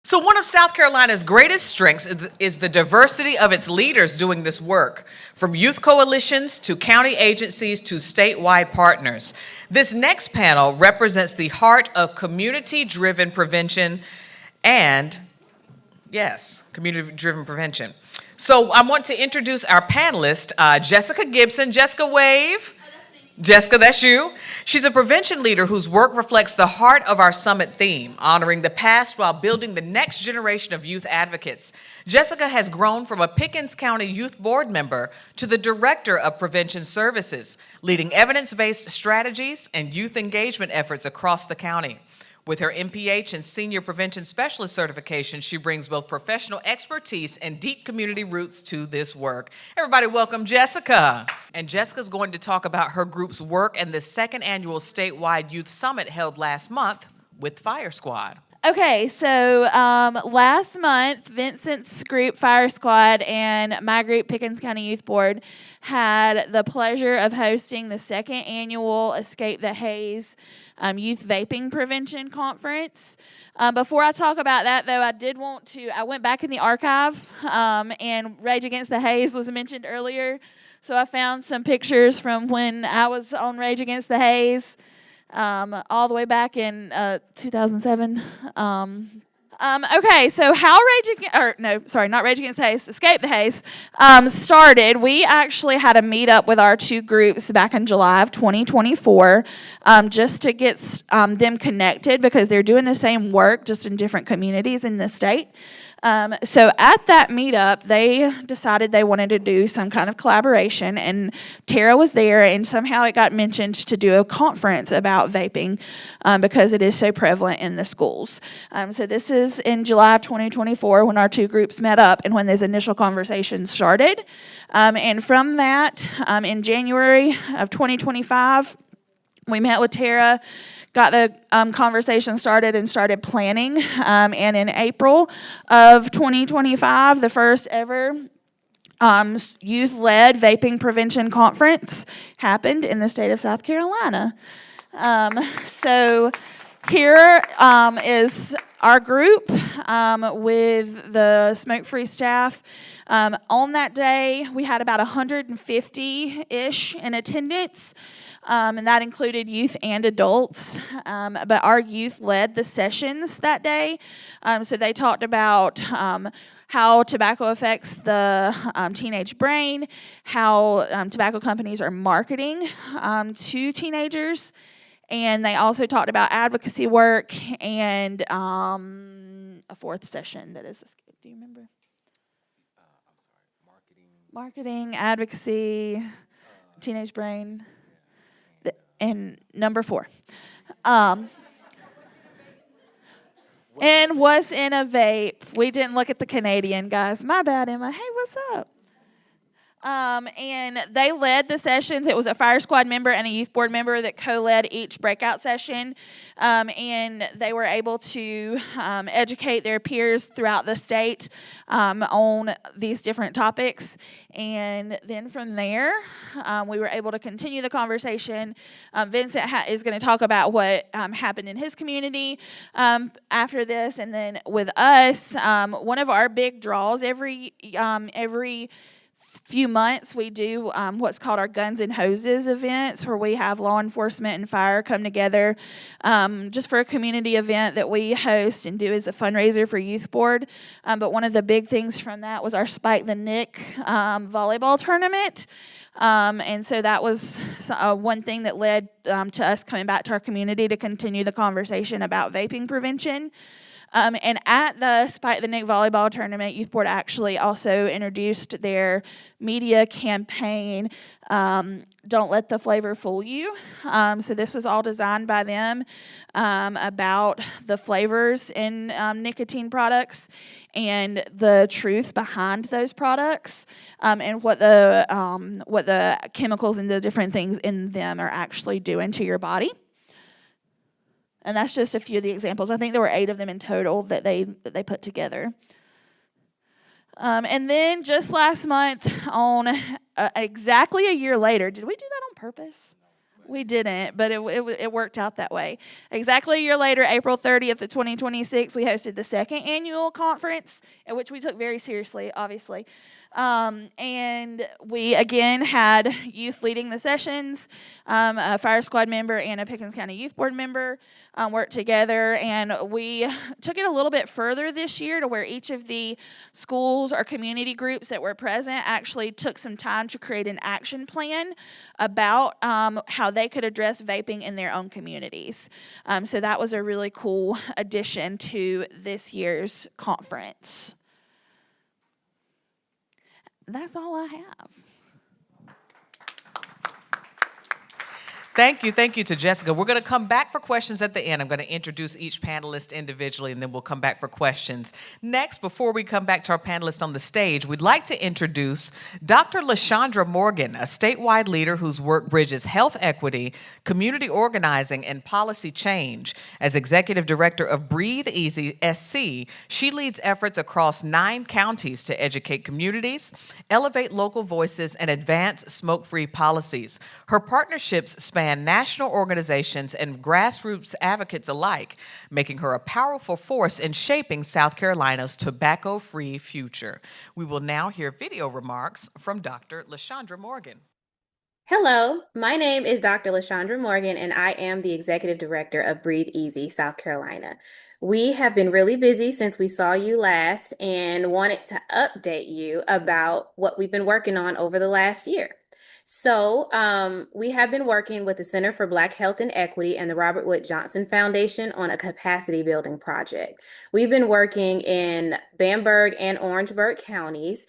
So one of South Carolina's greatest strengths is the diversity of its leaders doing this work, from youth coalitions to county agencies to statewide partners. This next panel represents the heart of community-driven prevention and, yes, community-driven prevention. So I want to introduce our panelist, Jessica Gibson. Jessica, wave. Jessica, that's you. She's a prevention leader whose work reflects the heart of our summit theme, honoring the past while building the next generation of youth advocates. Jessica has grown from a Pickens County Youth Board member to the Director of Prevention Services, leading evidence-based strategies and youth engagement efforts across the county. With her MPH and Senior Prevention Specialist certification, she brings both professional expertise and deep community roots to this work. Everybody welcome Jessica. And Jessica's going to talk about her group's work and the second annual statewide youth summit held last month with Fire Squad. Okay, so last month, Vincent's group, Fire Squad, and my group, Pickens County Youth Board, had the pleasure of hosting the second annual Escape the Haze Youth Vaping Prevention Conference. Before I talk about that, though, I went back in the archive, and Rage Against the Haze was mentioned earlier. So I found some pictures from when I was on Rage Against the Haze. All the way back in 2007. Okay, so how not Rage Against the Haze, Escape the Haze started. We actually had a meetup with our two groups back in July of 2024 just to get them connected because they're doing the same work just in different communities in the state. So at that meetup, they decided they wanted to do some kind of collaboration, and Tara was there, and somehow it got mentioned to do a conference about vaping because it is so prevalent in the schools. So this is in July of 2024 when our two groups met up and when those initial conversations started. And from that, in January of 2025, we met with Tara, got the conversation started and started planning. And in April of 2025, the first ever youth-led vaping prevention conference happened in the state of South Carolina. So here is our group with the Smokefree staff. On that day, we had about 150-ish in attendance, and that included youth and adults. But our youth led the sessions that day. So they talked about how tobacco affects the teenage brain, how tobacco companies are marketing to teenagers, and they also talked about advocacy work and a fourth session that is, do you remember? Marketing, advocacy, teenage brain, and number 4. And what's in a vape? We didn't look at the Canadian guys. My bad, Emma. Hey, what's up? And they led the sessions. It was a Fire Squad member and a youth board member that co-led each breakout session. And they were able to educate their peers throughout the state on these different topics. And then from there, we were able to continue the conversation. Vincent is going to talk about what happened in his community after this. And then with us, one of our big draws every few months, we do what's called our Guns and Hoses events, where we have law enforcement and fire come together just for a community event that we host and do as a fundraiser for Youth Board. But one of the big things from that was our Spike the Nick volleyball tournament. And so that was one thing that led to us coming back to our community to continue the conversation about vaping prevention. And at the Spike the Nick volleyball tournament, Youth Board actually also introduced their media campaign, Don't Let the Flavor Fool You. So this was all designed by them about the flavors in nicotine products and the truth behind those products and what the chemicals and the different things in them are actually doing to your body. And that's just a few of the examples. I think there were 8 of them in total that they put together. And then just last month, on exactly a year later, did we do that on purpose? We didn't, but it worked out that way. Exactly a year later, April 30th of 2026, we hosted the second annual conference, which we took very seriously, obviously. And we, again, had youth leading the sessions, a fire squad member and a Pickens County Youth Board member worked together. And we took it a little bit further this year to where each of the schools or community groups that were present actually took some time to create an action plan about how they could address vaping in their own communities. So that was a really cool addition to this year's conference. That's all I have. Thank you to Jessica. We're going to come back for questions at the end. I'm going to introduce each panelist individually, and then we'll come back for questions. Next, before we come back to our panelists on the stage, we'd like to introduce Dr. LaShandra Morgan, a statewide leader whose work bridges health equity, community organizing, and policy change. As Executive Director of Breathe Easy SC, she leads efforts across 9 counties to educate communities, elevate local voices, and advance smoke-free policies. Her partnerships span national organizations and grassroots advocates alike, making her a powerful force in shaping South Carolina's tobacco-free future. We will now hear video remarks from Dr. LaShandra Morgan. Hello, my name is Dr. LaShandra Morgan, and I am the Executive Director of Breathe Easy, South Carolina. We have been really busy since we saw you last and wanted to update you about what we've been working on over the last year. So we have been working with the Center for Black Health and Equity and the Robert Wood Johnson Foundation on a capacity building project. We've been working in Bamberg and Orangeburg counties.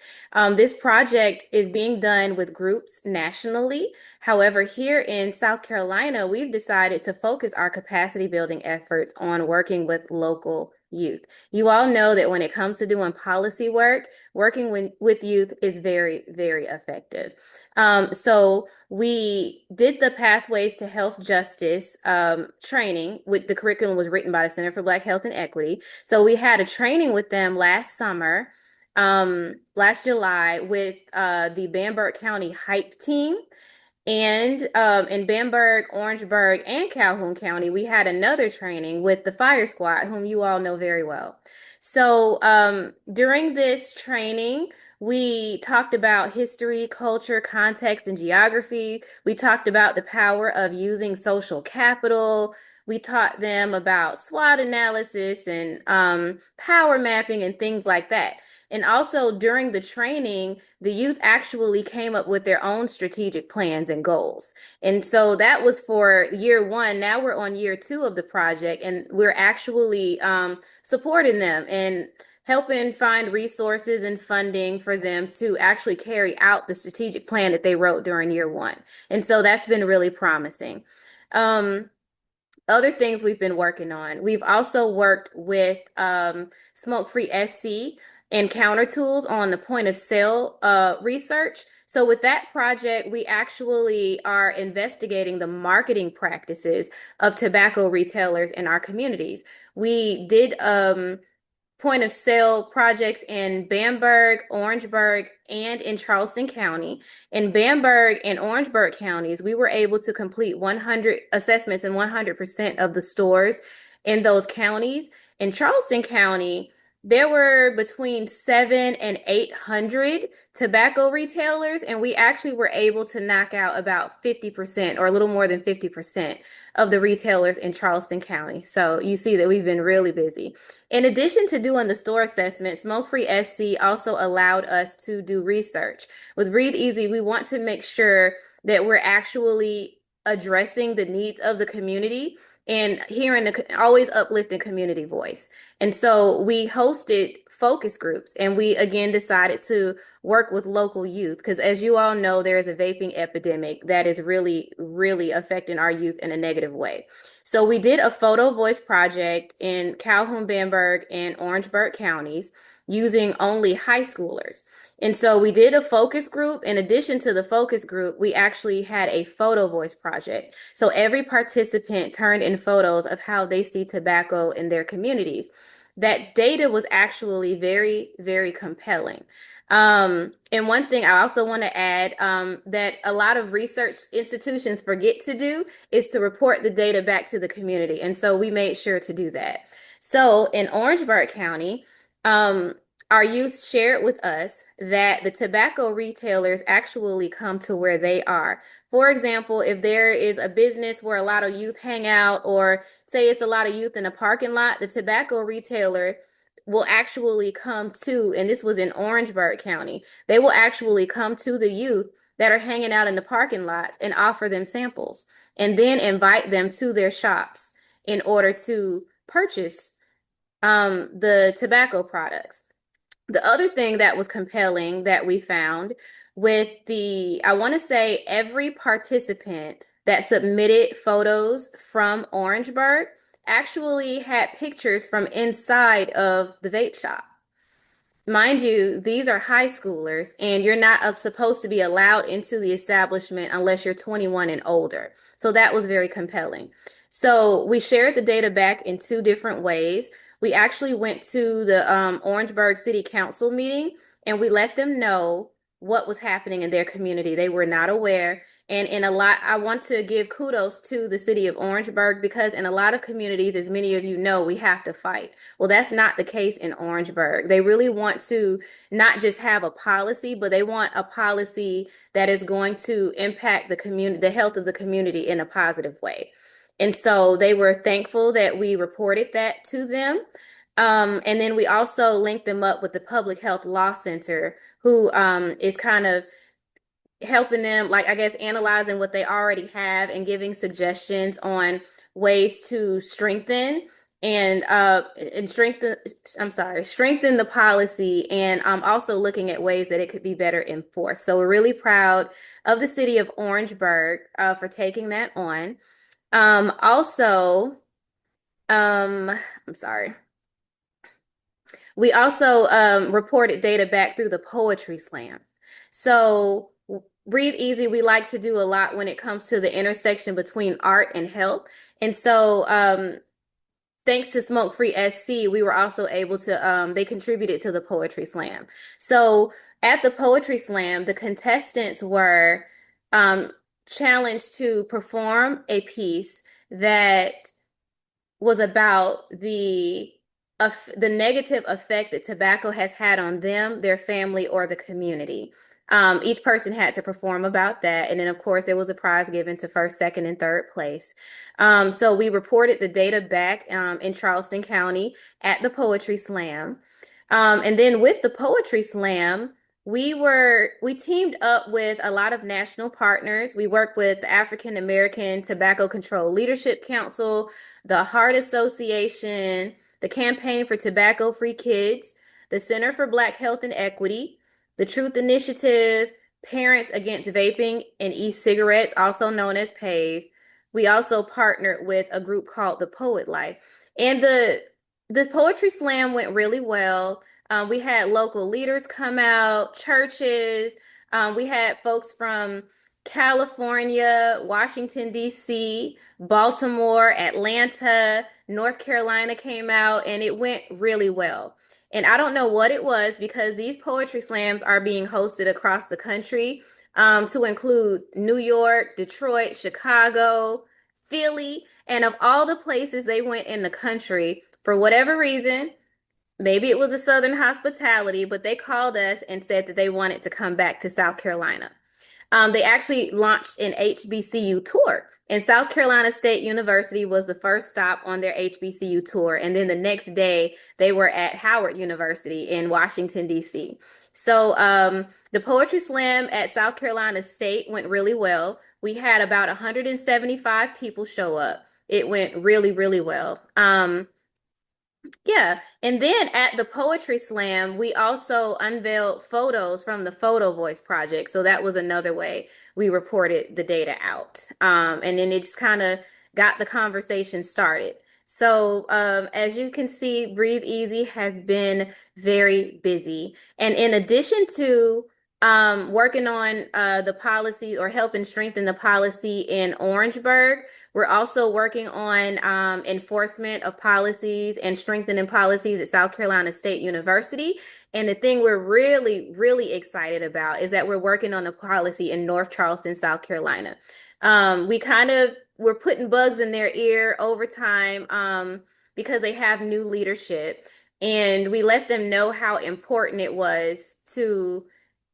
This project is being done with groups nationally. However, here in South Carolina, we've decided to focus our capacity building efforts on working with local youth. You all know that when it comes to doing policy work, working with youth is very, very effective. So we did the Pathways to Health Justice training. With the curriculum was written by the Center for Black Health and Equity. So we had a training with them last summer, last July, with the Bamberg County Hype team. And in Bamberg, Orangeburg, and Calhoun County, we had another training with the fire squad, whom you all know very well. So during this training, we talked about history, culture, context, and geography. We talked about the power of using social capital. We taught them about SWOT analysis and power mapping and things like that. And also during the training, the youth actually came up with their own strategic plans and goals. And so that was for year 1. Now we're on year 2 of the project, and we're actually supporting them and helping find resources and funding for them to actually carry out the strategic plan that they wrote during year 1. And so that's been really promising. Other things we've been working on. We've also worked with Smokefree SC and Counter Tools on the point of sale research. So with that project, we actually are investigating the marketing practices of tobacco retailers in our communities. We did point of sale projects in Bamberg, Orangeburg, and in Charleston County. In Bamberg and Orangeburg counties, we were able to complete 100 assessments in 100% of the stores in those counties. In Charleston County, there were between 700 and 800 tobacco retailers, and we actually were able to knock out about 50% or a little more than 50% of the retailers in Charleston County. So you see that we've been really busy. In addition to doing the store assessment, Smokefree SC also allowed us to do research. With Breathe Easy, we want to make sure that we're actually addressing the needs of the community and hearing always uplifting community voice. And so we hosted focus groups, and we again decided to work with local youth because, as you all know, there is a vaping epidemic that is really, really affecting our youth in a negative way. So we did a photo voice project in Calhoun, Bamberg, and Orangeburg counties using only high schoolers. And so we did a focus group. In addition to the focus group, we actually had a photo voice project. So every participant turned in photos of how they see tobacco in their communities. that data was actually very, very compelling. And one thing I also want to add that a lot of research institutions forget to do is to report the data back to the community. And so we made sure to do that. So in Orangeburg County, our youth shared with us that the tobacco retailers actually come to where they are. For example, if there is a business where a lot of youth hang out, or say it's a lot of youth in a parking lot, the tobacco retailer will actually come to, and this was in Orangeburg County, they will actually come to the youth that are hanging out in the parking lots and offer them samples and then invite them to their shops in order to purchase the tobacco products. The other thing that was compelling that we found with I want to say every participant that submitted photos from Orangeburg actually had pictures from inside of the vape shop. Mind you, these are high schoolers, and you're not supposed to be allowed into the establishment unless you're 21 and older. So that was very compelling. So we shared the data back in two different ways. We actually went to the Orangeburg City Council meeting, and we let them know what was happening in their community. They were not aware. And in a lot, I want to give kudos to the city of Orangeburg, because in a lot of communities, as many of you know, we have to fight. Well, that's not the case in Orangeburg. They really want to not just have a policy, but they want a policy that is going to impact the community, the health of the community in a positive way. And so they were thankful that we reported that to them. And then we also linked them up with the Public Health Law Center, who is kind of helping them, like, I guess, analyzing what they already have and giving suggestions on ways to strengthen strengthen the policy, and also looking at ways that it could be better enforced. So we're really proud of the city of Orangeburg for taking that on. Also, I'm sorry. We also reported data back through the poetry slam. So Breathe Easy, we like to do a lot when it comes to the intersection between art and health. And so thanks to Smokefree SC, we were also able to, they contributed to the poetry slam. So at the poetry slam, the contestants were challenged to perform a piece that was about the negative effect that tobacco has had on them, their family, or the community. Each person had to perform about that. And then, of course, there was a prize given to first, second, and third place. So we reported the data back in Charleston County at the Poetry Slam. And then with the Poetry Slam, we teamed up with a lot of national partners. We worked with the African American Tobacco Control Leadership Council, the Heart Association, the Campaign for Tobacco-Free Kids, the Center for Black Health and Equity, the Truth Initiative, Parents Against Vaping and E-Cigarettes, also known as PAVE. We also partnered with a group called The Poet Life. And the Poetry Slam went really well. We had local leaders come out, churches. We had folks from California, Washington, D.C., Baltimore, Atlanta, North Carolina came out, and it went really well. And I don't know what it was, because these poetry slams are being hosted across the country, to include New York, Detroit, Chicago, Philly, and of all the places they went in the country, for whatever reason, maybe it was a Southern hospitality, but they called us and said that they wanted to come back to South Carolina. They actually launched an HBCU tour, and South Carolina State University was the first stop on their HBCU tour. And then the next day, they were at Howard University in Washington, D.C. So the Poetry Slam at South Carolina State went really well. We had about 175 people show up. It went really, really well. Yeah. And then at the Poetry Slam, we also unveiled photos from the Photo Voice Project. So that was another way we reported the data out. And then it just kind of got the conversation started. So as you can see, Breathe Easy has been very busy. And in addition to working on the policy, or helping strengthen the policy in Orangeburg, We're also working on enforcement of policies and strengthening policies at South Carolina State University. And the thing we're really, really excited about is that we're working on a policy in North Charleston, South Carolina. We're putting bugs in their ear over time because they have new leadership. And we let them know how important it was to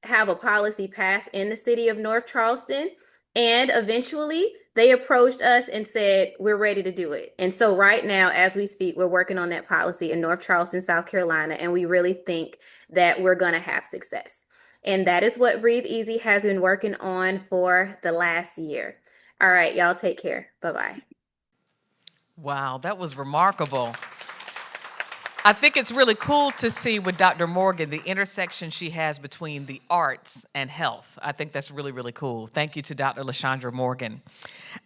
have a policy passed in the city of North Charleston. And eventually they approached us and said, we're ready to do it. And so right now, as we speak, we're working on that policy in North Charleston, South Carolina. And we really think that we're going to have success. And that is what Breathe Easy has been working on for the last year. All right, y'all take care. Bye-bye. Wow, that was remarkable. I think it's really cool to see with Dr. Morgan the intersection she has between the arts and health. I think that's really, really cool. Thank you to Dr. LaShandra Morgan.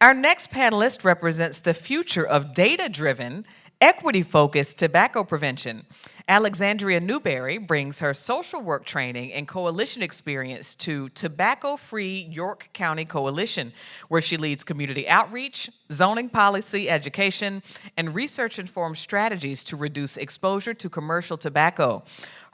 Our next panelist represents the future of data-driven, equity-focused tobacco prevention. Alexandria Newberry brings her social work training and coalition experience to Tobacco-Free York County Coalition, where she leads community outreach, zoning policy education, and research-informed strategies to reduce exposure to commercial tobacco.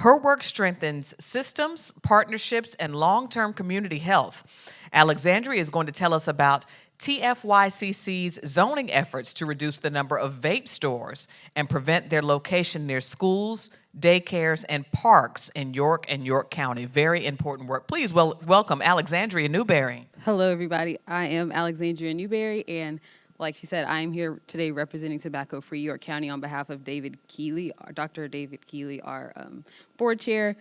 Her work strengthens systems, partnerships, and long-term community health. Alexandria is going to tell us about TFYCC's zoning efforts to reduce the number of vape stores and prevent their location near schools, daycares, and parks in York and York County. Very important work. Please welcome Alexandria Newberry. Hello, everybody. I am Alexandria Newberry, and like she said, I am here today representing Tobacco-Free York County on behalf of David Keeley, Dr. David Keeley, our board chair.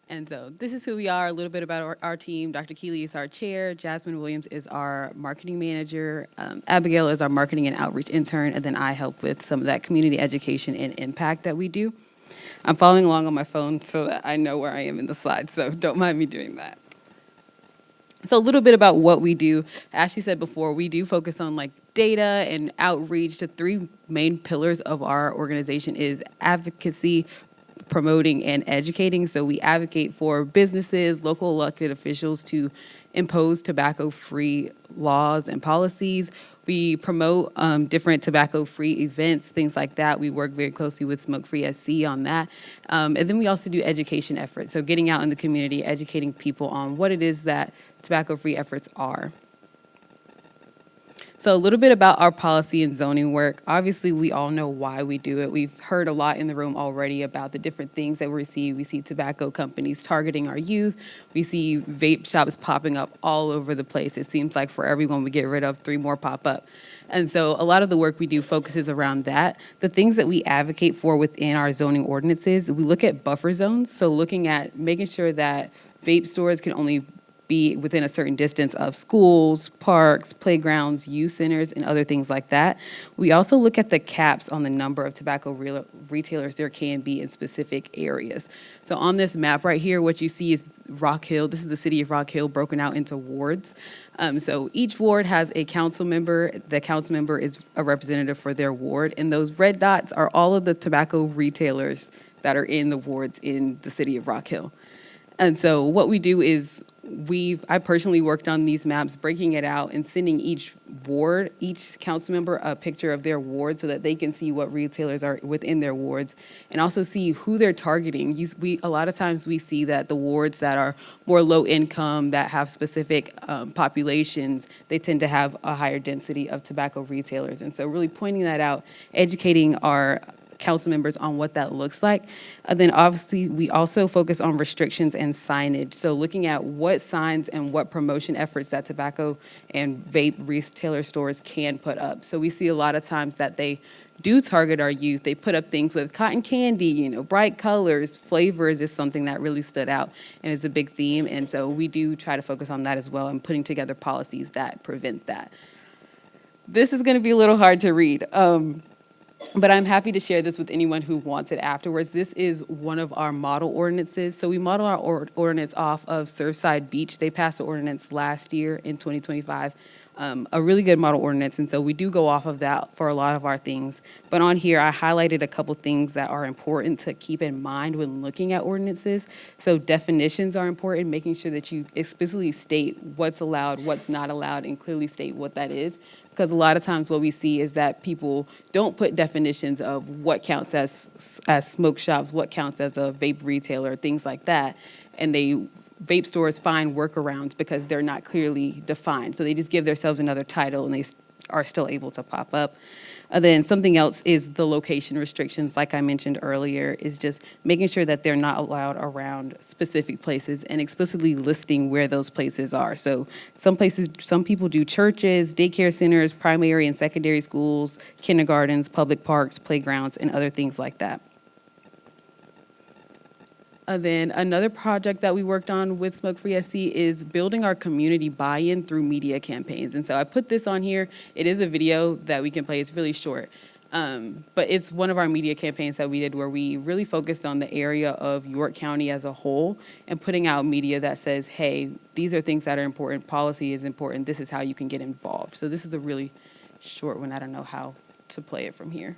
And so this is who we are, a little bit about our team. Dr. Keeley is our chair. Jasmine Williams is our marketing manager. Abigail is our marketing and outreach intern. And then I help with some of that community education and impact that we do. I'm following along on my phone so that I know where I am in the slides, so don't mind me doing that. So a little bit about what we do. As she said before, we do focus on data and outreach. The three main pillars of our organization is advocacy, promoting, and educating. So we advocate for businesses, local elected officials to impose tobacco-free laws and policies. We promote different tobacco-free events, things like that. We work very closely with Smokefree SC on that. And then we also do education efforts. So getting out in the community, educating people on what it is that tobacco-free efforts are. So a little bit about our policy and zoning work. Obviously, we all know why we do it. We've heard a lot in the room already about the different things that we see. We see tobacco companies targeting our youth. We see vape shops popping up all over the place. It seems like for every one we get rid of, 3 more pop up. And so a lot of the work we do focuses around that. The things that we advocate for within our zoning ordinances, we look at buffer zones. So looking at making sure that vape stores can only be within a certain distance of schools, parks, playgrounds, youth centers, and other things like that. We also look at the caps on the number of tobacco retailers there can be in specific areas. So on this map right here, what you see is Rock Hill. This is the city of Rock Hill broken out into wards. So each ward has a council member. The council member is a representative for their ward, and those red dots are all of the tobacco retailers that are in the wards in the city of Rock Hill. And so what we do is I personally worked on these maps, breaking it out and sending each ward, each council member, a picture of their ward so that they can see what retailers are within their wards and also see who they're targeting. A lot of times we see that the wards that are more low income, that have specific populations, they tend to have a higher density of tobacco retailers. And so really pointing that out, educating our council members on what that looks like. Then obviously we also focus on restrictions and signage. So looking at what signs and what promotion efforts that tobacco and vape retailer stores can put up. So we see a lot of times that they do target our youth. They put up things with cotton candy, bright colors, flavors is something that really stood out and is a big theme. And so we do try to focus on that as well and putting together policies that prevent that. This is going to be a little hard to read. But I'm happy to share this with anyone who wants it afterwards. This is one of our model ordinances. So we model our ordinance off of Surfside Beach. They passed the ordinance last year in 2025. A really good model ordinance, and so we do go off of that for a lot of our things. But on here, I highlighted a couple things that are important to keep in mind when looking at ordinances. So definitions are important, making sure that you explicitly state what's allowed, what's not allowed, and clearly state what that is. Because a lot of times what we see is that people don't put definitions of what counts as smoke shops, what counts as a vape retailer, things like that. And vape stores find workarounds because they're not clearly defined. So they just give themselves another title and they are still able to pop up. And then something else is the location restrictions, like I mentioned earlier, is just making sure that they're not allowed around specific places and explicitly listing where those places are. So some people do churches, daycare centers, primary and secondary schools, kindergartens, public parks, playgrounds, and other things like that. And then another project that we worked on with Smokefree SC is building our community buy-in through media campaigns. And so I put this on here. It is a video that we can play. It's really short. But it's one of our media campaigns that we did where we really focused on the area of York County as a whole and putting out media that says, hey, these are things that are important. Policy is important. This is how you can get involved. So this is a really short one. I don't know how to play it from here.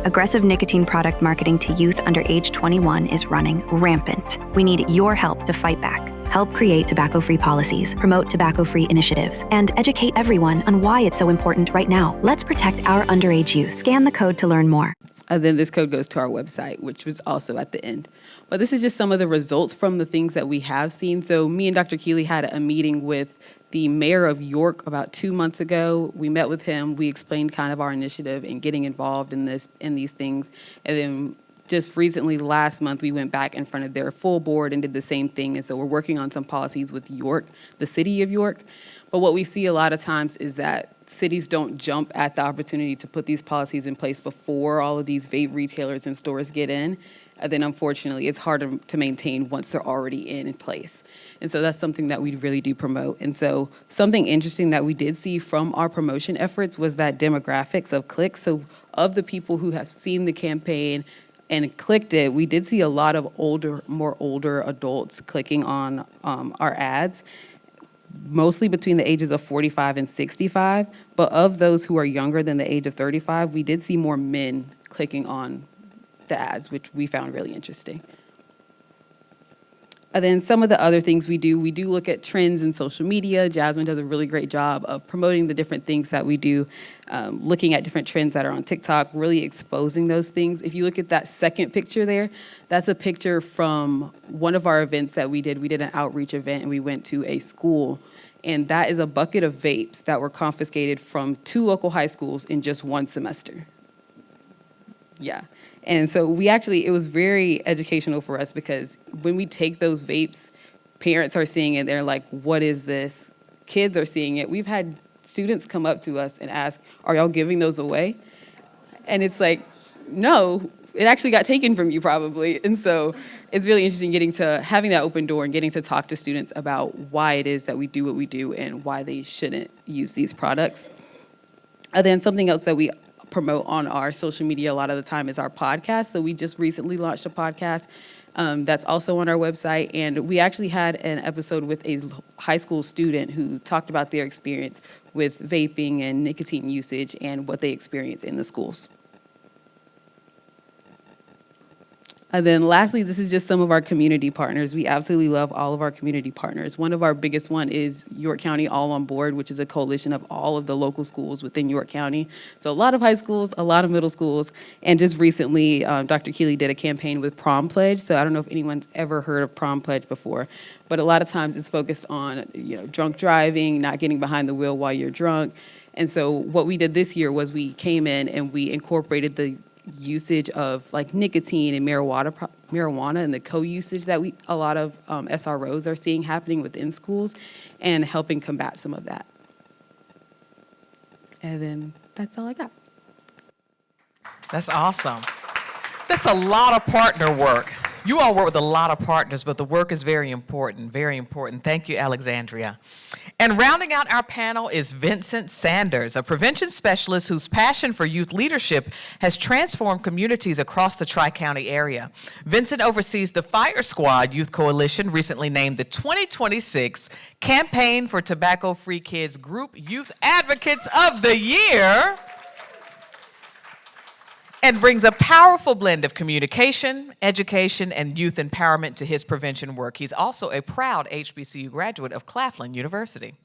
Aggressive nicotine product marketing to youth under age 21 is running rampant. We need your help to fight back. Help create tobacco-free policies, promote tobacco-free initiatives, and educate everyone on why it's so important right now. Let's protect our underage youth. Scan the code to learn more. And then this code goes to our website, which was also at the end. But this is just some of the results from the things that we have seen. So me and Dr. Keeley had a meeting with the mayor of York about 2 months ago. We met with him. We explained kind of our initiative and getting involved in these things. And then just recently, last month, we went back in front of their full board and did the same thing. And so we're working on some policies with York, the city of York. But what we see a lot of times is that cities don't jump at the opportunity to put these policies in place before all of these vape retailers and stores get in. And then unfortunately, it's harder to maintain once they're already in place. And so that's something that we really do promote. And so something interesting that we did see from our promotion efforts was that demographics of clicks. So of the people who have seen the campaign and clicked it, we did see a lot of more older adults clicking on our ads, mostly between the ages of 45 and 65. But of those who are younger than the age of 35, we did see more men clicking on the ads, which we found really interesting. And then some of the other things we do look at trends in social media. Jasmine does a really great job of promoting the different things that we do, looking at different trends that are on TikTok, really exposing those things. If you look at that second picture there, that's a picture from one of our events that we did. We did an outreach event and we went to a school. And that is a bucket of vapes that were confiscated from 2 local high schools in just 1 semester. Yeah. And so it was very educational for us because when we take those vapes, parents are seeing it. They're like, what is this? Kids are seeing it. We've had students come up to us and ask, are y'all giving those away? And it's like, no, it actually got taken from you probably. And so it's really interesting having that open door and getting to talk to students about why it is that we do what we do and why they shouldn't use these products. And then something else that we promote on our social media a lot of the time is our podcast. So we just recently launched a podcast that's also on our website. And we actually had an episode with a high school student who talked about their experience with vaping and nicotine usage and what they experience in the schools. And then lastly, this is just some of our community partners. We absolutely love all of our community partners. One of our biggest one is York County All on Board, which is a coalition of all of the local schools within York County. So a lot of high schools, a lot of middle schools. And just recently, Dr. Keeley did a campaign with Prom Pledge. So I don't know if anyone's ever heard of Prom Pledge before, but a lot of times it's focused on, drunk driving, not getting behind the wheel while you're drunk. And so what we did this year was we came in and we incorporated the usage of like nicotine and marijuana and the co-usage that a lot of SROs are seeing happening within schools and helping combat some of that. And then that's all I got. That's awesome. That's a lot of partner work. You all work with a lot of partners, but the work is very important, very important. Thank you, Alexandria. And rounding out our panel is Vincent Sanders, a prevention specialist whose passion for youth leadership has transformed communities across the Tri-County area. Vincent oversees the Fire Squad Youth Coalition, recently named the 2026 Campaign for Tobacco-Free Kids Group Youth Advocates of the Year, and brings a powerful blend of communication, education, and youth empowerment to his prevention work. He's also a proud HBCU graduate of Claflin University.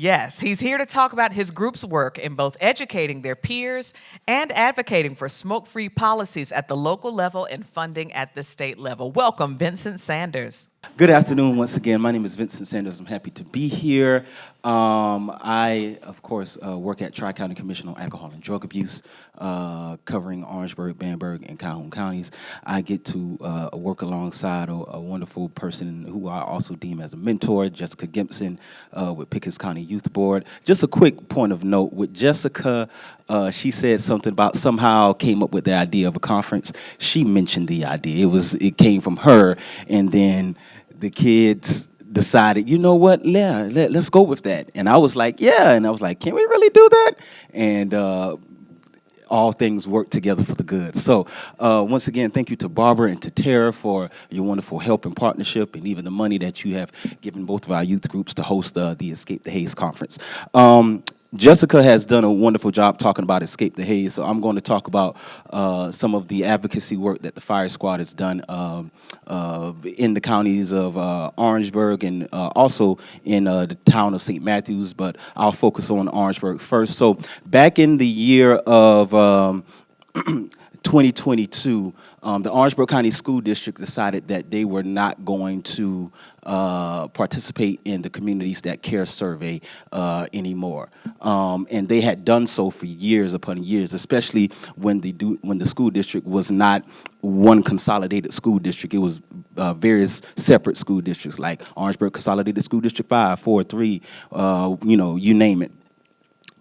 Yes, he's here to talk about his group's work in both educating their peers and advocating for smoke-free policies at the local level and funding at the state level. Welcome, Vincent Sanders. Good afternoon once again. My name is Vincent Sanders. I'm happy to be here. I, of course, work at Tri-County Commission on Alcohol and Drug Abuse, covering Orangeburg, Bamberg, and Calhoun counties. I get to work alongside a wonderful person who I also deem as a mentor, Jessica Gibson, with Pickens County Youth Board. Just a quick point of note, with Jessica, she said something about somehow came up with the idea of a conference. She mentioned the idea. It came from her, and then the kids decided, you know what, let's go with that. And I was like, yeah. And I was like, can we really do that? And all things work together for the good. So once again, thank you to Barbara and to Tara for your wonderful help and partnership, and even the money that you have given both of our youth groups to host the Escape the Haze conference. Jessica has done a wonderful job talking about Escape the Haze, so I'm going to talk about some of the advocacy work that the Fire Squad has done in the counties of Orangeburg and also in the town of St. Matthews, but I'll focus on Orangeburg first. So back in the year of 2022, the Orangeburg County School District decided that they were not going to participate in the Communities That Care survey anymore. And they had done so for years upon years, especially when the school district was not one consolidated school district. It was various separate school districts, like Orangeburg Consolidated School District 5, 4, 3, you name it.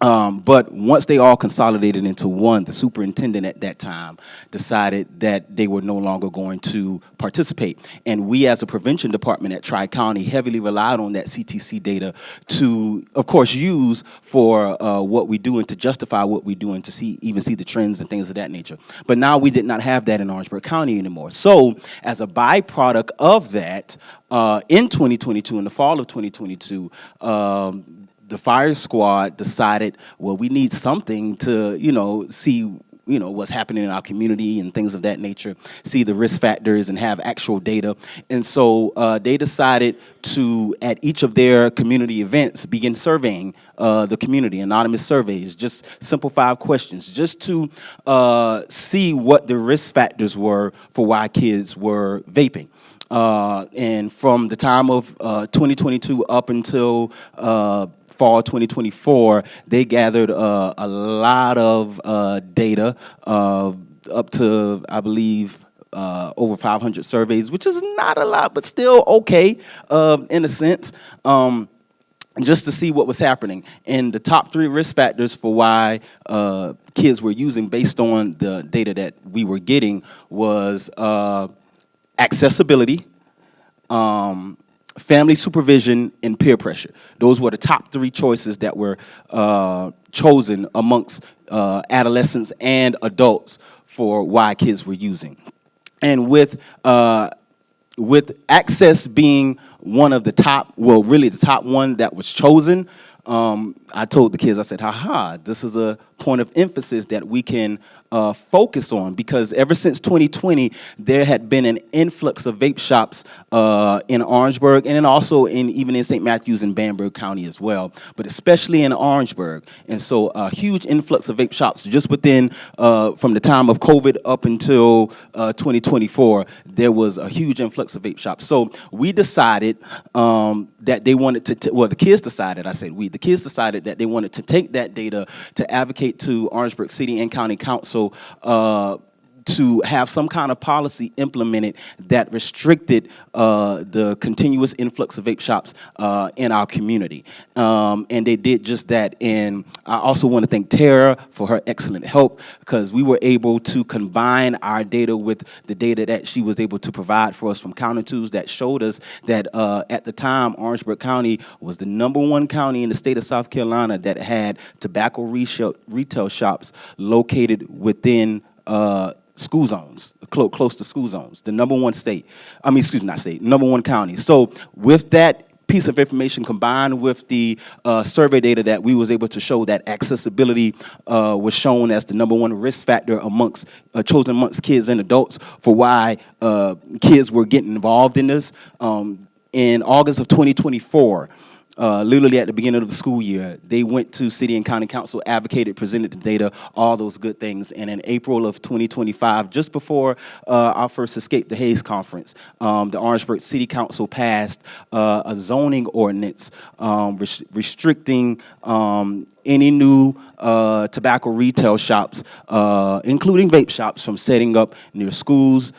But once they all consolidated into one, the superintendent at that time decided that they were no longer going to participate. And we as a prevention department at Tri-County heavily relied on that CTC data to, of course, use for what we do and to justify what we do and to even see the trends and things of that nature. But now we did not have that in Orangeburg County anymore. So as a byproduct of that, in 2022, in the fall of 2022, the Fire Squad decided, well, we need something to, see, what's happening in our community and things of that nature, see the risk factors and have actual data. And so they decided to, at each of their community events, begin surveying the community, anonymous surveys, just simple 5 questions, just to see what the risk factors were for why kids were vaping. And from the time of 2022 up until fall 2024, they gathered a lot of data, up to, I believe, over 500 surveys, which is not a lot, but still okay in a sense, just to see what was happening. And the top 3 risk factors for why kids were using, based on the data that we were getting, was accessibility, family supervision, and peer pressure. Those were the top 3 choices that were chosen amongst adolescents and adults for why kids were using. And with access being one of the top, well, really the top one that was chosen, I told the kids, I said, this is a point of emphasis that we can focus on, because ever since 2020, there had been an influx of vape shops in Orangeburg, and then also even in St. Matthews and Bamberg County as well, but especially in Orangeburg. And so a huge influx of vape shops just within, from the time of COVID up until 2024, there was a huge influx of vape shops. So we decided that they wanted to, the kids decided, the kids decided that they wanted to take that data to advocate to Orangeburg City and County Council to have some kind of policy implemented that restricted the continuous influx of vape shops in our community. And they did just that. And I also want to thank Tara for her excellent help, because we were able to combine our data with the data that she was able to provide for us from County Tools that showed us that at the time, Orangeburg County was the #1 county in the state of South Carolina that had tobacco retail shops located within school zones, close to school zones, the #1 state. #1 county. So with that piece of information combined with the survey data that we was able to show, that accessibility was shown as the #1 risk factor chosen amongst kids and adults for why kids were getting involved in this. In August of 2024, literally at the beginning of the school year. They went to city and county council, advocated, presented the data, all those good things. And in April of 2025, just before our first Escape the Haze conference, the Orangeburg City Council passed a zoning ordinance restricting any new tobacco retail shops, including vape shops, from setting up near schools,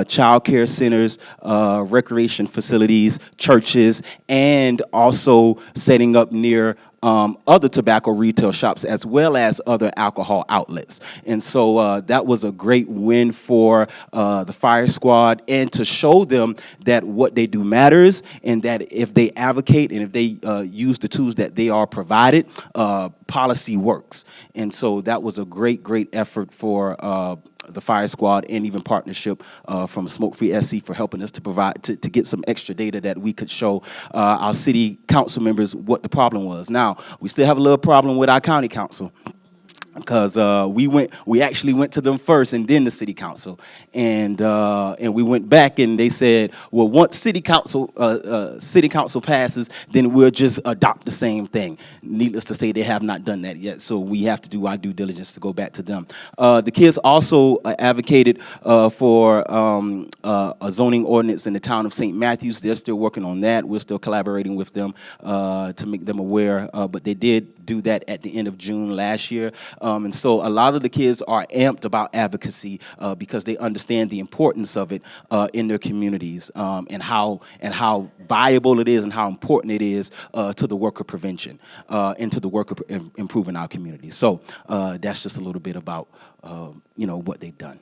child care centers, recreation facilities, churches, and also setting up near other tobacco retail shops as well as other alcohol outlets. And so that was a great win for the fire squad, and to show them that what they do matters, and that if they advocate and if they use the tools that they are provided, policy works. And so that was a great effort for the fire squad, and even partnership from Smokefree SC for helping us to provide, to get some extra data that we could show our city council members what the problem was. Now, we still have a little problem with our county council, because we actually went to them first and then the city council, and we went back and they said, well, once city council passes, then we'll just adopt the same thing. Needless to say, they have not done that yet, so we have to do our due diligence to go back to them. The kids also advocated for a zoning ordinance in the town of St. Matthews. They're still working on that. We're still collaborating with them to make them aware, but they did do that at the end of June last year. And so a lot of the kids are amped about advocacy because they understand the importance of it in their communities, and how viable it is and how important it is to the work of prevention and to the work of improving our communities. So that's just a little bit about what they've done.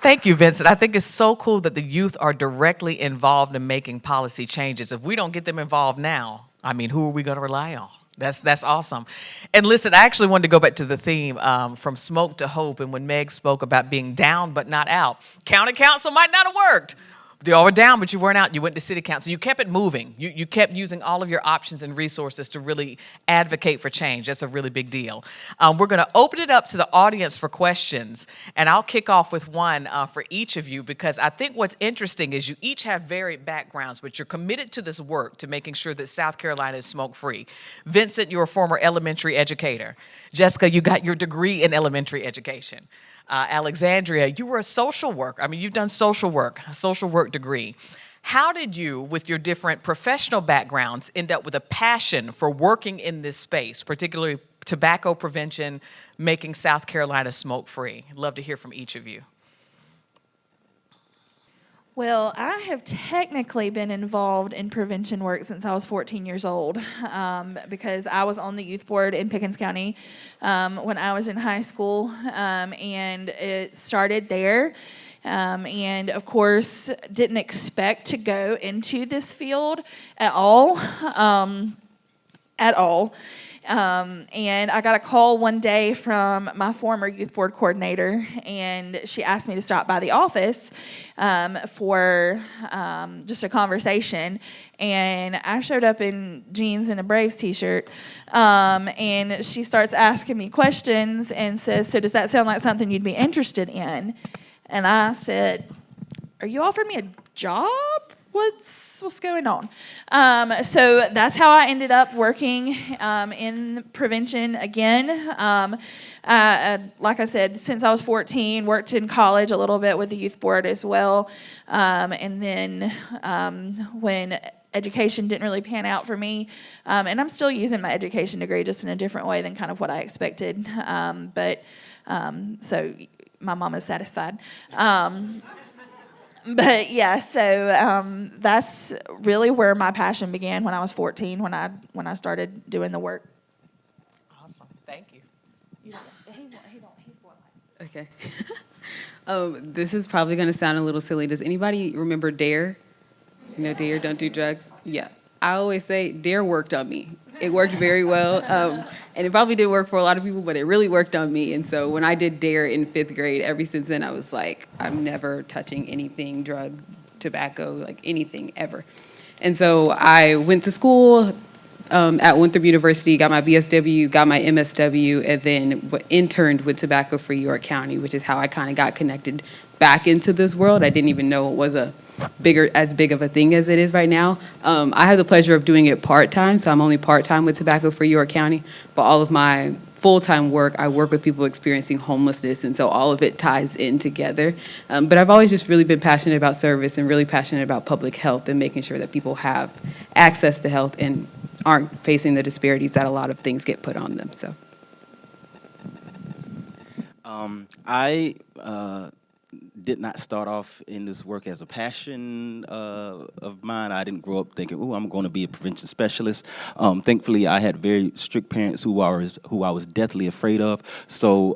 Thank you, Vincent. I think it's so cool that the youth are directly involved in making policy changes. If we don't get them involved now, I mean, who are we going to rely on? That's awesome. And listen, I actually wanted to go back to the theme, from smoke to hope. And when Meg spoke about being down but not out, county council might not have worked. They all were down, but you weren't out. You went to city council. You kept it moving. You kept using all of your options and resources to really advocate for change. That's a really big deal. We're going to open it up to the audience for questions, and I'll kick off with one for each of you, because I think what's interesting is you each have varied backgrounds, but you're committed to this work to making sure that South Carolina is smoke-free. Vincent, you're a former elementary educator. Jessica, you got your degree in elementary education. Alexandria, you were a social worker. I mean, you've done social work, a social work degree. How did you, with your different professional backgrounds, end up with a passion for working in this space, particularly tobacco prevention, making South Carolina smoke-free? I'd love to hear from each of you. Well, I have technically been involved in prevention work since I was 14 years old, because I was on the youth board in Pickens County when I was in high school, and it started there. And of course, didn't expect to go into this field at all. And I got a call one day from my former youth board coordinator, and she asked me to stop by the office for just a conversation. And I showed up in jeans and a Braves t-shirt, and she starts asking me questions and says, "So does that sound like something you'd be interested in?" And I said, "Are you offering me a job? What's going on?" So that's how I ended up working in prevention again. Like I said, since I was 14, worked in college a little bit with the youth board as well. And then when education didn't really pan out for me, and I'm still using my education degree just in a different way than kind of what I expected. So my mom is satisfied. But yeah, so that's really where my passion began when I was 14, when I started doing the work. Awesome, thank you. He's going like Okay. This is probably going to sound a little silly. Does anybody remember DARE? You know, DARE, don't do drugs? Yeah. I always say DARE worked on me. It worked very well. And it probably didn't work for a lot of people, but it really worked on me. And so when I did DARE in 5th grade, ever since then, I was like, I'm never touching anything, drug, tobacco, like anything ever. And so I went to school at Winthrop University, got my BSW, got my MSW, and then interned with Tobacco Free York County, which is how I kind of got connected back into this world. I didn't even know it was as big of a thing as it is right now. I have the pleasure of doing it part-time, so I'm only part-time with Tobacco Free York County, but all of my full-time work, I work with people experiencing homelessness, and so all of it ties in together. But I've always just really been passionate about service and really passionate about public health and making sure that people have access to health and aren't facing the disparities that a lot of things get put on them. So, I did not start off in this work as a passion of mine. I didn't grow up thinking, "Oh, I'm going to be a prevention specialist." Thankfully, I had very strict parents who I was deathly afraid of. So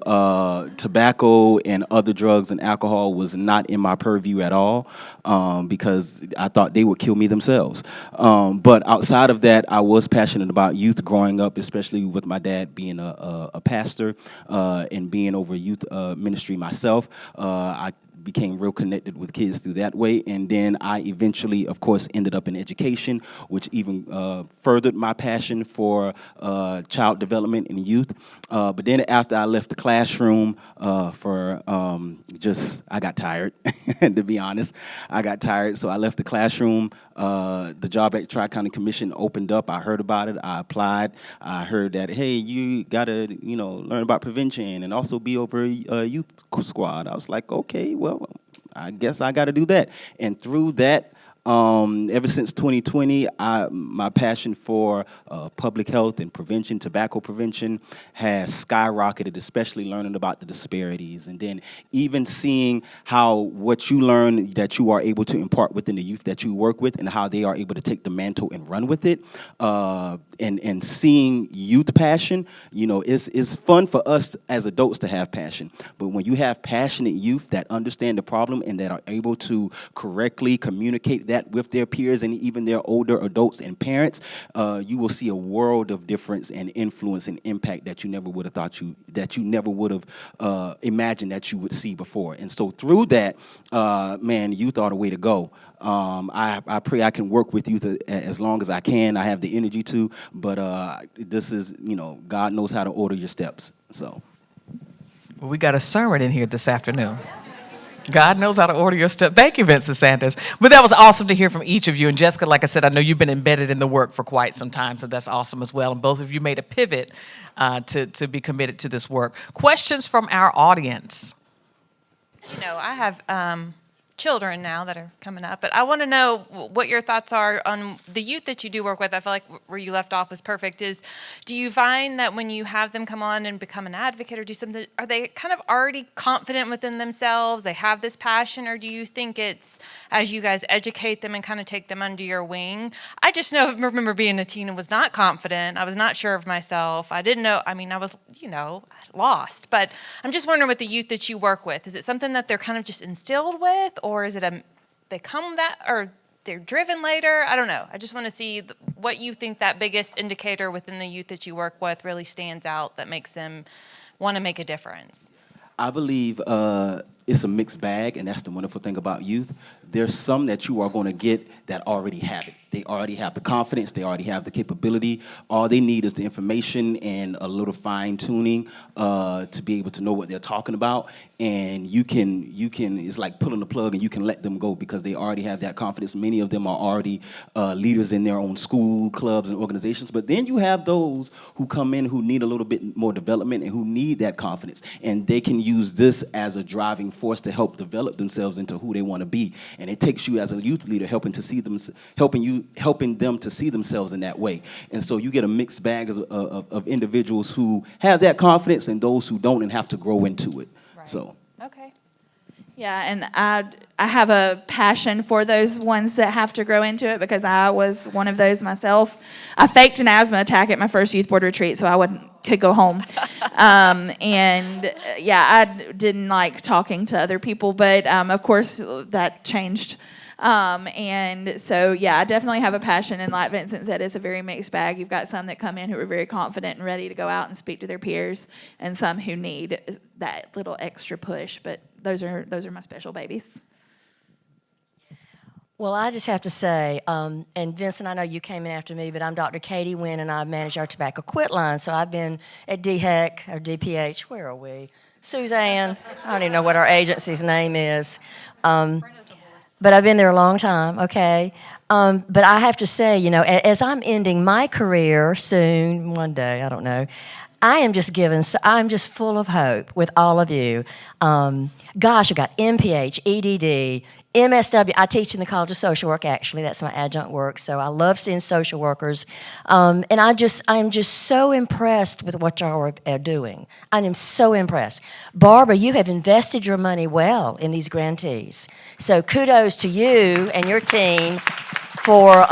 tobacco and other drugs and alcohol was not in my purview at all, because I thought they would kill me themselves. But outside of that, I was passionate about youth growing up, especially with my dad being a pastor and being over youth ministry myself. I became real connected with kids through that way, and then I eventually, of course, ended up in education, which even furthered my passion for child development and youth. But then after I left the classroom I got tired, to be honest. I got tired, so I left the classroom. The job at Tri-County Commission opened up. I heard about it. I applied. I heard that, hey, you got to, learn about prevention and also be over a youth squad. I was like, okay, well, I guess I got to do that. And through that, ever since 2020, my passion for public health and prevention, tobacco prevention, has skyrocketed, especially learning about the disparities. And then even seeing how what you learn that you are able to impart within the youth that you work with and how they are able to take the mantle and run with it. And seeing youth passion, it's fun for us as adults to have passion. But when you have passionate youth that understand the problem and that are able to correctly communicate that with their peers and even their older adults and parents, you will see a world of difference and influence and impact that you never would have imagined that you would see before. And so through that, youth are the way to go. I pray I can work with youth as long as I can. I have the energy to, but this is, God knows how to order your steps. So, Well, we got a sermon in here this afternoon. God knows how to order your steps. Thank you, Vincent Sanders. But that was awesome to hear from each of you. And Jessica, like I said, I know you've been embedded in the work for quite some time, so that's awesome as well. And both of you made a pivot to be committed to this work. Questions from our audience? I have children now that are coming up, but I want to know what your thoughts are on the youth that you do work with. I feel like where you left off was perfect. Do you find that when you have them come on and become an advocate or do something, are they kind of already confident within themselves? They have this passion, or do you think it's as you guys educate them and kind of take them under your wing? I just remember being a teen and was not confident. I was not sure of myself. I didn't know. I mean, I was, lost. But I'm just wondering with the youth that you work with, is it something that they're kind of just instilled with, or is it they come that, or they're driven later? I don't know. I just want to see what you think that biggest indicator within the youth that you work with really stands out that makes them want to make a difference. I believe it's a mixed bag, and that's the wonderful thing about youth. There's some that you are going to get that already have it. They already have the confidence. They already have the capability. All they need is the information and a little fine-tuning to be able to know what they're talking about. And you can. It's like pulling the plug, and you can let them go because they already have that confidence. Many of them are already leaders in their own school, clubs, and organizations. But then you have those who come in who need a little bit more development and who need that confidence. And they can use this as a driving force to help develop themselves into who they want to be. And it takes you as a youth leader helping them to see themselves in that way. And so you get a mixed bag of individuals who have that confidence and those who don't and have to grow into it. Right. So. Okay. Yeah, and I have a passion for those ones that have to grow into it because I was one of those myself. I faked an asthma attack at my first youth board retreat so I could go home. I didn't like talking to other people, but of course that changed. I definitely have a passion, and like Vincent said, it's a very mixed bag. You've got some that come in who are very confident and ready to go out and speak to their peers, and some who need that little extra push, but those are my special babies. Well, I just have to say, and Vincent, I know you came in after me, but I'm Dr. Katie Wynn, and I manage our tobacco quit line. So I've been at DHEC, or DPH, where are we? Suzanne. I don't even know what our agency's name is. But I've been there a long time, okay? But I have to say, you know, as I'm ending my career soon, one day, I don't know, I'm just full of hope with all of you. Gosh, I've got MPH, EDD, MSW. I teach in the College of Social Work, actually. That's my adjunct work, so I love seeing social workers. And I'm just so impressed with what y'all are doing. I am so impressed. Barbara, you have invested your money well in these grantees. So kudos to you and your team for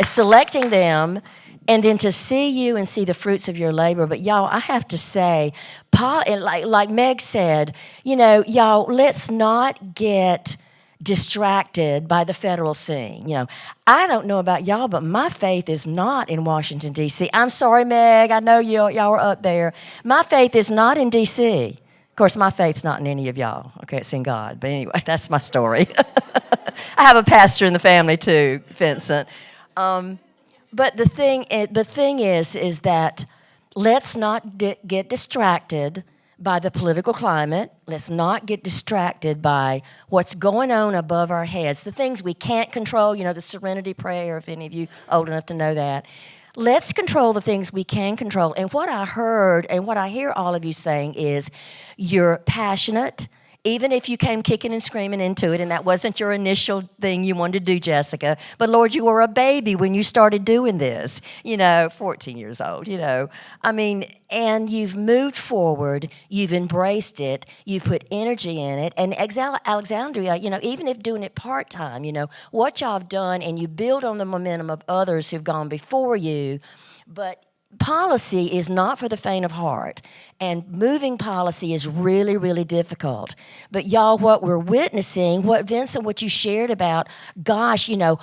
selecting them, and then to see you and see the fruits of your labor. But y'all, I have to say, like Meg said, you know, y'all, let's not get distracted by the federal scene. You know, I don't know about y'all, but my faith is not in Washington, D.C. I'm sorry, Meg, I know y'all are up there. My faith is not in D.C. Of course, my faith's not in any of y'all. Okay, it's in God. But anyway, that's my story. I have a pastor in the family too, Vincent. But the thing is that let's not get distracted by the political climate. Let's not get distracted by what's going on above our heads, the things we can't control, you know, the serenity prayer, if any of you old enough to know that. Let's control the things we can control. And what I heard and what I hear all of you saying is you're passionate, even if you came kicking and screaming into it, and that wasn't your initial thing you wanted to do, Jessica. But Lord, you were a baby when you started doing this, you know, 14 years old, you know. I mean, and you've moved forward, you've embraced it, you've put energy in it. And Alexandria, you know, even if doing it part-time, you know, what y'all have done, and you build on the momentum of others who've gone before you, but policy is not for the faint of heart, and moving policy is really, really difficult. But y'all, what we're witnessing, what Vincent, what you shared about, gosh, you know,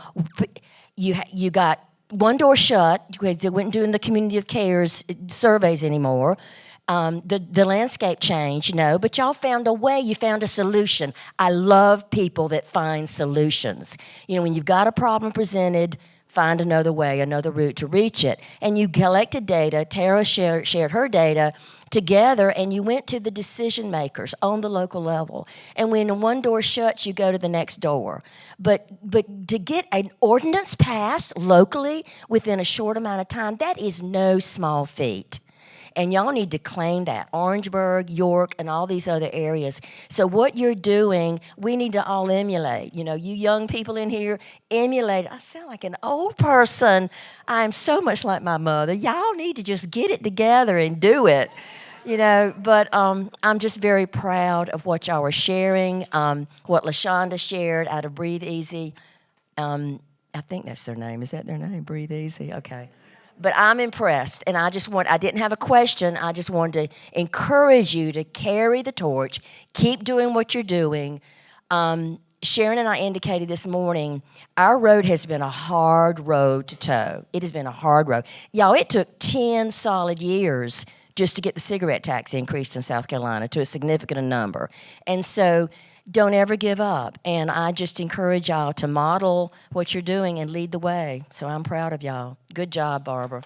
you got one door shut. They weren't doing the community of cares surveys anymore. The landscape changed, you know, but y'all found a way. You found a solution. I love people that find solutions. You know, when you've got a problem presented, find another way, another route to reach it. And you collected data. Tara shared her data together, and you went to the decision makers on the local level. And when one door shuts, you go to the next door. But to get an ordinance passed locally within a short amount of time, that is no small feat. And y'all need to claim that. Orangeburg, York, and all these other areas. So what you're doing, we need to all emulate. You know, you young people in here, emulate. I sound like an old person. I'm so much like my mother. Y'all need to just get it together and do it. You know, but I'm just very proud of what y'all are sharing, what LaShandra shared out of Breathe Easy. I think that's their name. Is that their name, Breathe Easy? Okay. But I'm impressed, and I didn't have a question. I just wanted to encourage you to carry the torch, keep doing what you're doing. Sharon and I indicated this morning, our road has been a hard road to tow. It has been a hard road. Y'all, it took 10 solid years just to get the cigarette tax increased in South Carolina to a significant number. And so don't ever give up. And I just encourage y'all to model what you're doing and lead the way. So I'm proud of y'all. Good job, Barbara.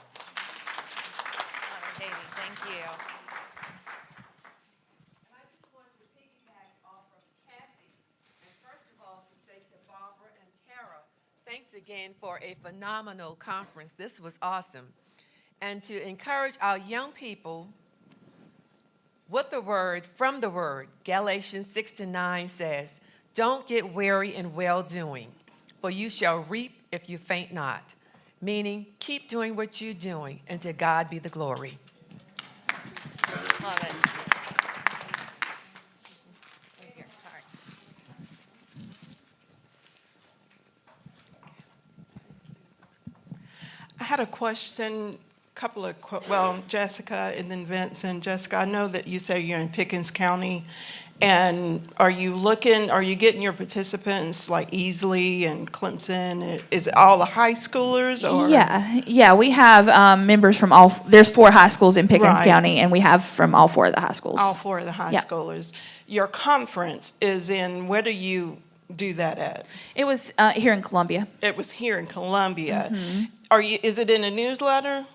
Katie, thank you. I just wanted to piggyback off of Kathy. And first of all, to say to Barbara and Tara, thanks again for a phenomenal conference. This was awesome. And to encourage our young people with the word, from the word, Galatians 6-9 says, don't get weary in well-doing, for you shall reap if you faint not. Meaning, keep doing what you're doing, and to God be the glory. Love it. Here, sorry. I had a question, Jessica and then Vincent. Jessica, I know that you say you're in Pickens County, and are you getting your participants like Easley and Clemson? Is it all the high schoolers? Or? Yeah, we have members from there's 4 high schools in Pickens County, and we have from all 4 of the high schools. All 4 of the high schoolers. Your conference is in, where do you do that at? It was here in Columbia. It was here in Columbia. Mm-hmm. Is it in a newsletter?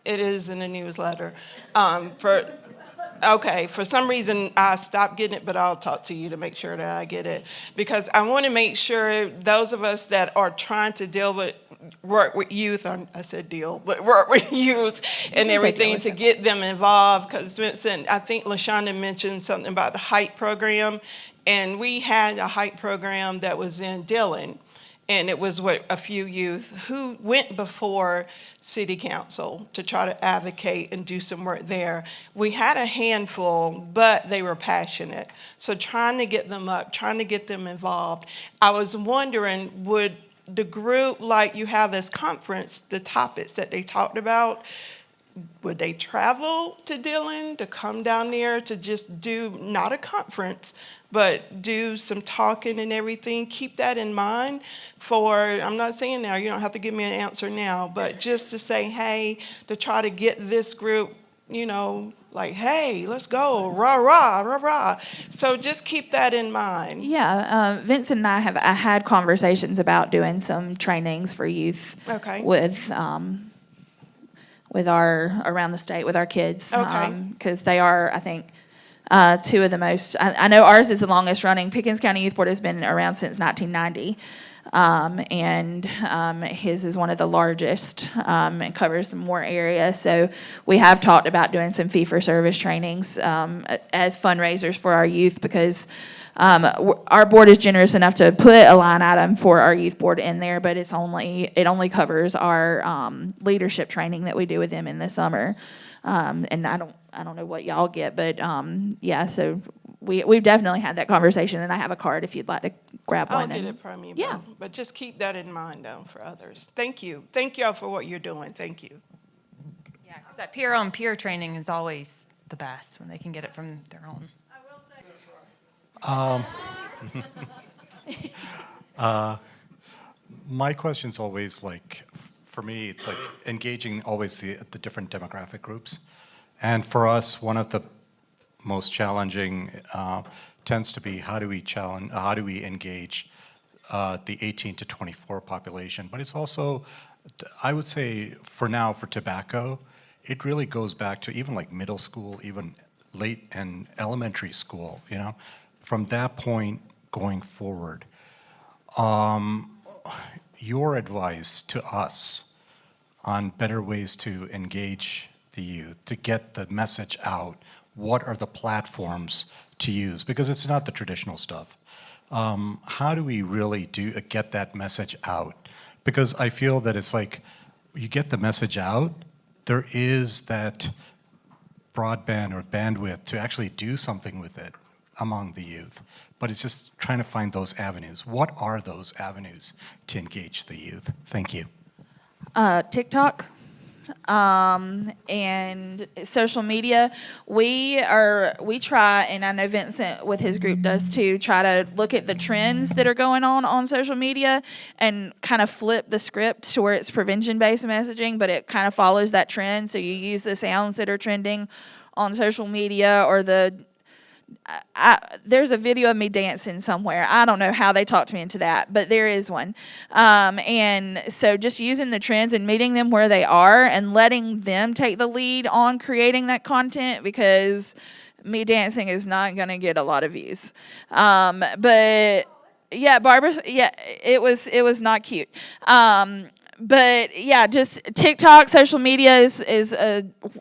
It is in a newsletter. Okay, for some reason I stopped getting it, but I'll talk to you to make sure that I get it. Because I want to make sure those of us that are trying to work with youth, I said deal, but work with youth and everything to get them involved. Because Vincent, I think LaShandra mentioned something about the height program. And we had a height program that was in Dillon. And it was with a few youth who went before city council to try to advocate and do some work there. We had a handful, but they were passionate. So trying to get them up, trying to get them involved. I was wondering, would the group, like you have this conference, the topics that they talked about, would they travel to Dillon to come down there to just do, not a conference, but do some talking and everything? Keep that in mind I'm not saying now, you don't have to give me an answer now, but just to say, hey, to try to get this group, like, hey, let's go, rah, rah, rah, rah. So just keep that in mind. Yeah, Vincent and I have had conversations about doing some trainings for youth with our around the state with our kids, because they are, I think, two of the most. I know ours is the longest running. Pickens County Youth Board has been around since 1990, and his is one of the largest and covers more area. So we have talked about doing some fee-for-service trainings as fundraisers for our youth, because our board is generous enough to put a line item for our youth board in there, but it only covers our leadership training that we do with them in the summer. And I don't know what y'all get, but yeah. So we've definitely had that conversation, and I have a card if you'd like to grab one. I'll get it from you. Yeah. But just keep that in mind, though, for others. Thank you. Thank y'all for what you're doing. Thank you. Yeah, because that peer-on-peer training is always the best when they can get it from their own. My question's always like, for me, it's like engaging always the different demographic groups. And for us, one of the most challenging tends to be how do we engage the 18 to 24 population. But it's also, I would say, for now, for tobacco, it really goes back to even like middle school, even late and elementary school, From that point going forward, your advice to us on better ways to engage the youth, to get the message out, what are the platforms to use? Because it's not the traditional stuff. How do we really get that message out? Because I feel that it's like, you get the message out, there is that broadband or bandwidth to actually do something with it among the youth. But it's just trying to find those avenues. What are those avenues to engage the youth? Thank you. TikTok and social media. We try, and I know Vincent with his group does too, try to look at the trends that are going on social media and kind of flip the script to where it's prevention-based messaging, but it kind of follows that trend. So you use the sounds that are trending on social media, or there's a video of me dancing somewhere. I don't know how they talked me into that, but there is one. And so just using the trends and meeting them where they are and letting them take the lead on creating that content, because me dancing is not going to get a lot of views. But yeah, Barbara, yeah, it was not cute. But yeah, just TikTok, social media is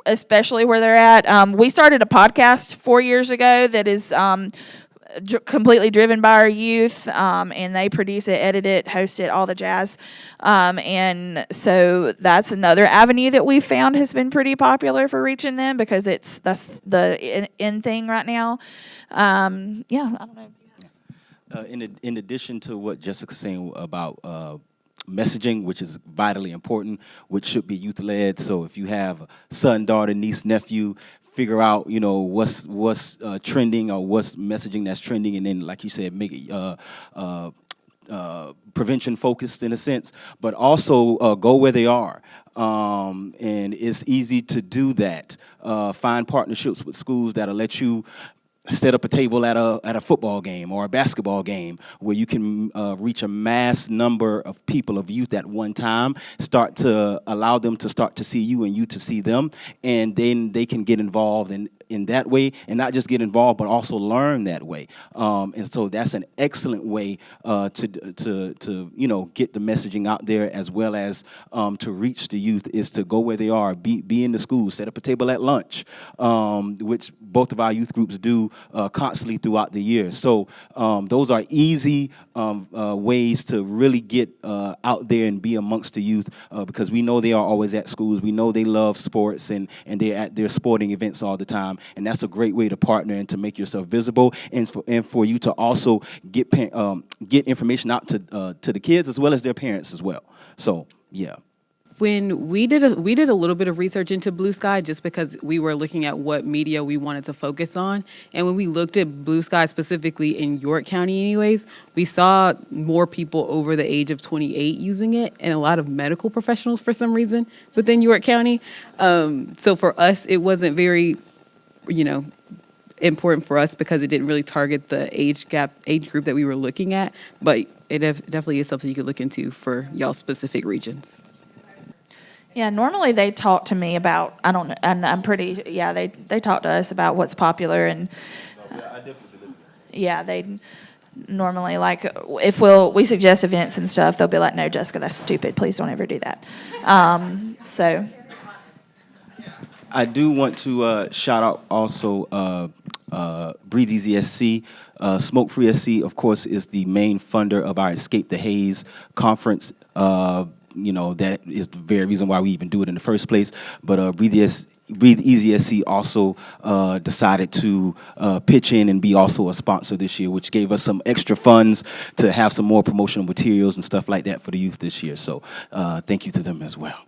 especially where they're at. We started a podcast 4 years ago that is completely driven by our youth, and they produce it, edit it, host it, all the jazz. And so that's another avenue that we've found has been pretty popular for reaching them, because that's the in thing right now. Yeah, I don't know. In addition to what Jessica's saying about messaging, which is vitally important, which should be youth-led. So if you have a son, daughter, niece, nephew, figure out, what's trending or what's messaging that's trending, and then, like you said, make it prevention-focused in a sense, but also go where they are. And it's easy to do that. Find partnerships with schools that'll let you set up a table at a football game or a basketball game where you can reach a mass number of people, of youth at one time, start to allow them to start to see you and you to see them, and then they can get involved and in that way, and not just get involved, but also learn that way. And so that's an excellent way to get the messaging out there, as well as to reach the youth, is to go where they are, be in the school, set up a table at lunch, which both of our youth groups do constantly throughout the year. So those are easy ways to really get out there and be amongst the youth, because we know they are always at schools. We know they love sports, and they're at their sporting events all the time. And that's a great way to partner and to make yourself visible, and for you to also get information out to the kids as well as their parents as well. So, yeah. When we did a little bit of research into Blue Sky, just because we were looking at what media we wanted to focus on. And when we looked at Blue Sky specifically in York County anyways, we saw more people over the age of 28 using it, and a lot of medical professionals for some reason within York County. So for us, it wasn't very, important for us, because it didn't really target the age group that we were looking at. But it definitely is something you could look into for y'all specific regions. Yeah, normally they talk to me about, I don't know, and I'm pretty, they talk to us about what's popular, and they normally, like, if we suggest events and stuff, they'll be like, no, Jessica, that's stupid, please don't ever do that. So I do want to shout out also Breathe Easy SC. Smokefree SC, of course, is the main funder of our Escape the Haze conference. That is the very reason why we even do it in the first place. But Breathe Easy SC also decided to pitch in and be also a sponsor this year, which gave us some extra funds to have some more promotional materials and stuff like that for the youth this year. So thank you to them as well.